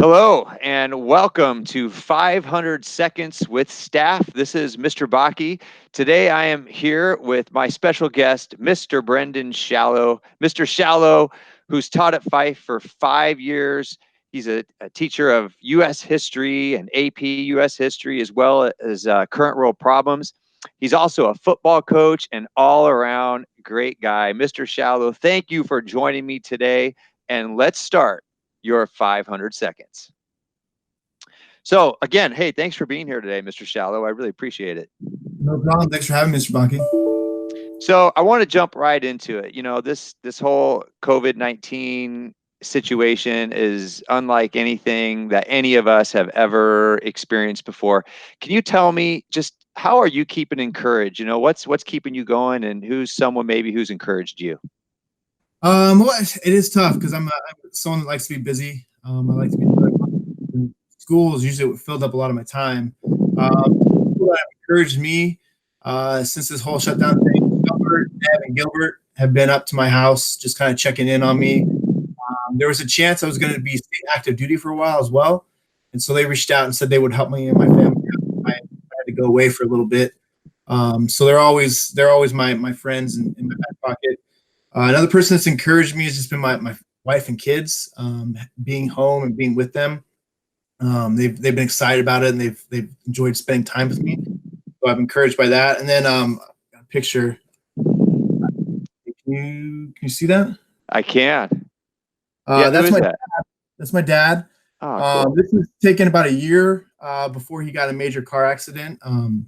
Hello and welcome to 500 Seconds with Staff. This is Mr. Baki. Today I am here with my special guest, Mr. Brendan Shallow. Mr. Shallow, who's taught at Fife for 5 years. He's a teacher of U.S. history and AP U.S. history, as well as current world problems. He's also a football coach and all around great guy. Mr. Shallow, thank you for joining me today. And let's start your 500 seconds. So again, hey, thanks for being here today, Mr. Shallow. I really appreciate it. No problem. Thanks for having me, Mr. Baki. So I want to jump right into it. This whole COVID-19 situation is unlike anything that any of us have ever experienced before. Can you tell me just how are you keeping encouraged? What's keeping you going, and who's someone maybe who's encouraged you? Well, it is tough because I'm someone that likes to be busy. I like to be in school is usually what filled up a lot of my time. People that have encouraged me since this whole shutdown thing, Albert, Deb, and Gilbert have been up to my house, just kind of checking in on me. There was a chance I was going to be active duty for a while as well, and so they reached out and said they would help me and my family. I had to go away for a little bit. So they're always my friends in my back pocket. Another person that's encouraged me has just been my wife and kids. Being home and being with them, they've been excited about it and they've enjoyed spending time with me. So I'm encouraged by that. And then a picture. Can you see that? I can. Yeah, who That's is my that? that's my dad. Oh, cool. This was taken about a year before he got a major car accident.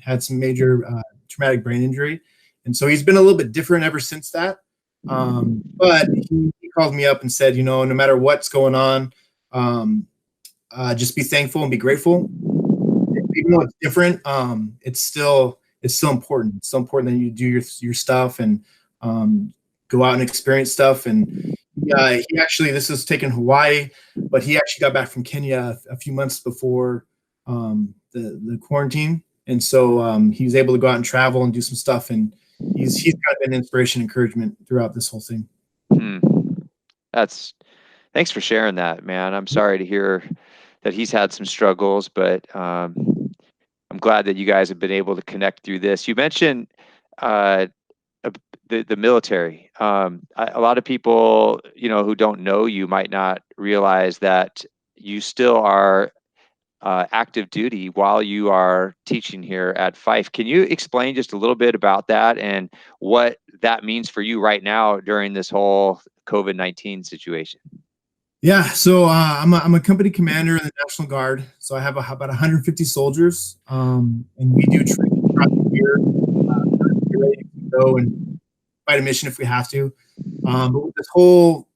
Had some major traumatic brain injury, and so he's been a little bit different ever since that. But he called me up and said, no matter what's going on, just be thankful and be grateful. Even though it's different, it's still important. It's so important that you do your stuff and go out and experience stuff. And he actually, this was taken in Hawaii, but he actually got back from Kenya a few months before the quarantine, and so he was able to go out and travel and do some stuff. And he's kind of been inspiration, encouragement throughout this whole thing. Hmm. Thanks for sharing that, man. I'm sorry to hear that he's had some struggles, but I'm glad that you guys have been able to connect through this. You mentioned uh, the military. A lot of people, who don't know you might not realize that you still are active duty while you are teaching here at Fife. Can you explain just a little bit about that and what that means for you right now during this whole COVID-19 situation? Yeah, so I'm a company commander in the National Guard. So I have about 150 soldiers, and we do training throughout the year. We're ready to go and fight a mission if we have to. But with this whole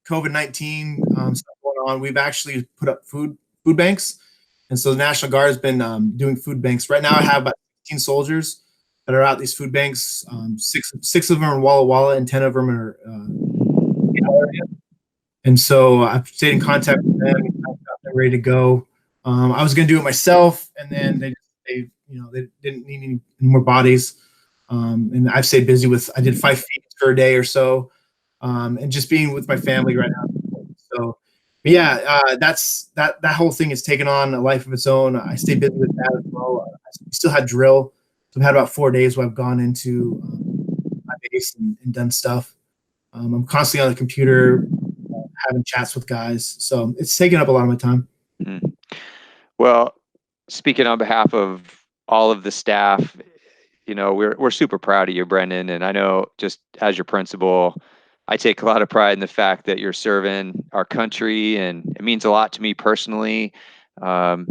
COVID-19 stuff going on, we've actually put up food banks, and so the National Guard has been doing food banks. Right now, I have about 15 soldiers that are out these food banks. Six of them are in Walla Walla, and 10 of them are and so I've stayed in contact with them. They're ready to go. I was going to do it myself, and then they didn't need any more bodies. And I've stayed busy with. I did 5 feet for a day or so, and just being with my family right now. So, but yeah, that whole thing has taken on a life of its own. I stay busy with that as well. I still had drill. So I've had about 4 days where I've gone into my base and done stuff. I'm constantly on the computer having chats with guys. So it's taking up a lot of my time. Mm. Well, speaking on behalf of all of the staff, we're super proud of you, Brendan. And I know just as your principal, I take a lot of pride in the fact that you're serving our country, and it means a lot to me personally. Um,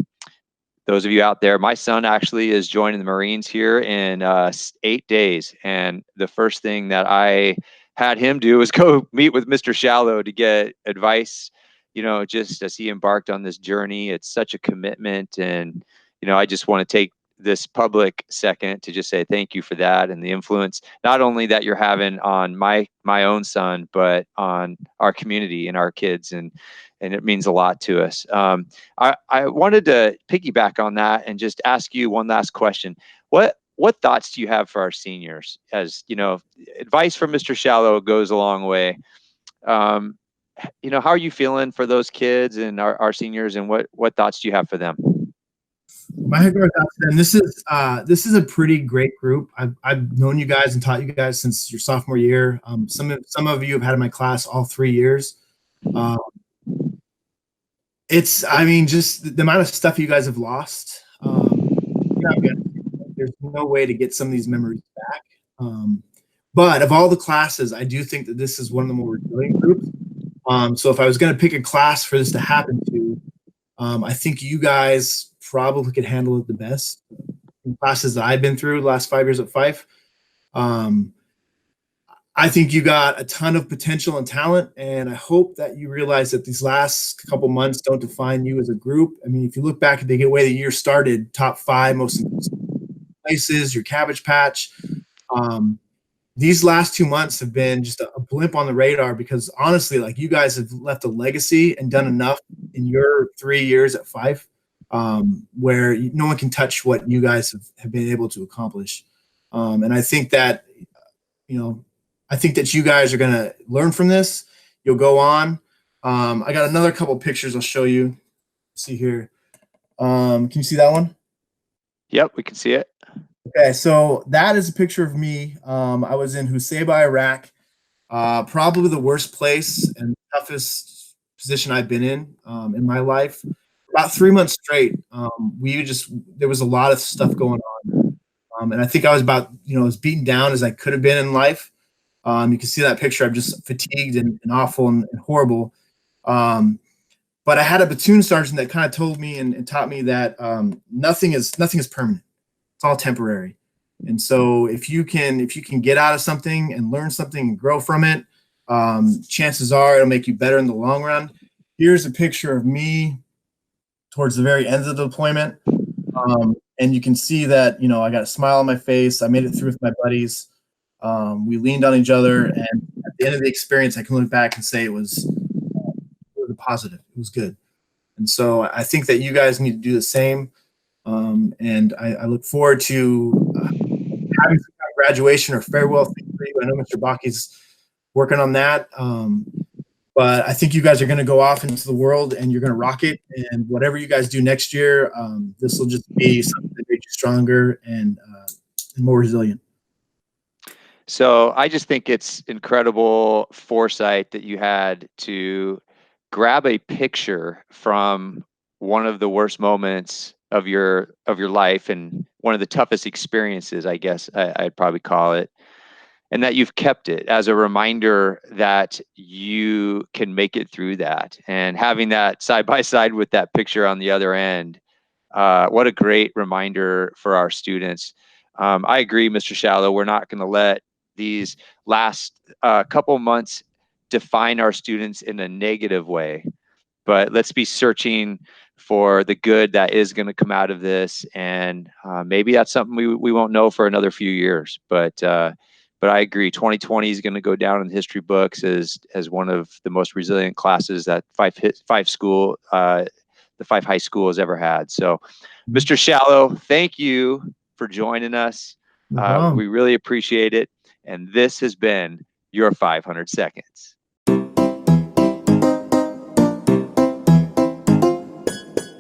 those of you out there, my son actually is joining the Marines here in 8 days. And the first thing that I had him do was go meet with Mr. Shallow to get advice, just as he embarked on this journey. It's such a commitment. And, I just want to take this public second to just say thank you for that and the influence, not only that you're having on my own son, but on our community and our kids. And it means a lot to us. I wanted to piggyback on that and just ask you one last question. What thoughts do you have for our seniors? As advice from Mr. Shallow goes a long way. how are you feeling for those kids and our seniors, and what thoughts do you have for them? My head guard thoughts then. This is a pretty great group. I've known you guys and taught you guys since your sophomore year. Some of you have had in my class all 3 years. Um, I mean, just the amount of stuff you guys have lost. There's no way to get some of these memories back. But of all the classes, I do think that this is one of the more resilient groups. So if I was going to pick a class for this to happen to, I think you guys probably could handle it the best. In classes that I've been through the last 5 years at Fife, I think you got a ton of potential and talent, and I hope that you realize that these last couple months don't define you as a group. I mean, if you look back at the way the year started, top 5 most places, your Cabbage Patch. These last 2 months have been just a blip on the radar because honestly, like you guys have left a legacy and done enough in your 3 years at Fife, where no one can touch what you guys have been able to accomplish. And I think that, I think that you guys are going to learn from this. You'll go on. I got another couple pictures I'll show you. See here. Can you see that one? Yep, we can see it. Okay, so that is a picture of me. I was in Husaybah, Iraq. Probably the worst place and toughest position I've been in my life. About 3 months straight. There was a lot of stuff going on. And I think I was about, as beaten down as I could have been in life. You can see that picture. I'm just fatigued and awful and horrible. But I had a platoon sergeant that kind of told me and taught me that nothing is permanent. It's all temporary. And so if you can get out of something and learn something and grow from it, chances are it'll make you better in the long run. Here's a picture of me towards the very end of the deployment. And you can see that, I got a smile on my face. I made it through with my buddies. We leaned on each other, and at the end of the experience, I can look back and say it was a positive. It was good. And so I think that you guys need to do the same. And I look forward to having some kind of graduation or farewell thing for you. I know Mr. Baki's working on that. But I think you guys are going to go off into the world and you're going to rock it. And whatever you guys do next year, this will just be something that makes you stronger and more resilient. So I just think it's incredible foresight that you had to grab a picture from one of the worst moments of your life and one of the toughest experiences, I guess I'd probably call it, and that you've kept it as a reminder that you can make it through that. And having that side by side with that picture on the other end, what a great reminder for our students. I agree, Mr. Shallow. We're not going to let these last couple months define our students in a negative way, but let's be searching for the good that is going to come out of this. And maybe that's something we won't know for another few years, but I agree. 2020 is going to go down in the history books as one of the most resilient classes that Fife School, the Fife High School has ever had. So, Mr. Shallow, thank you for joining us. We really appreciate it. And this has been your 500 seconds.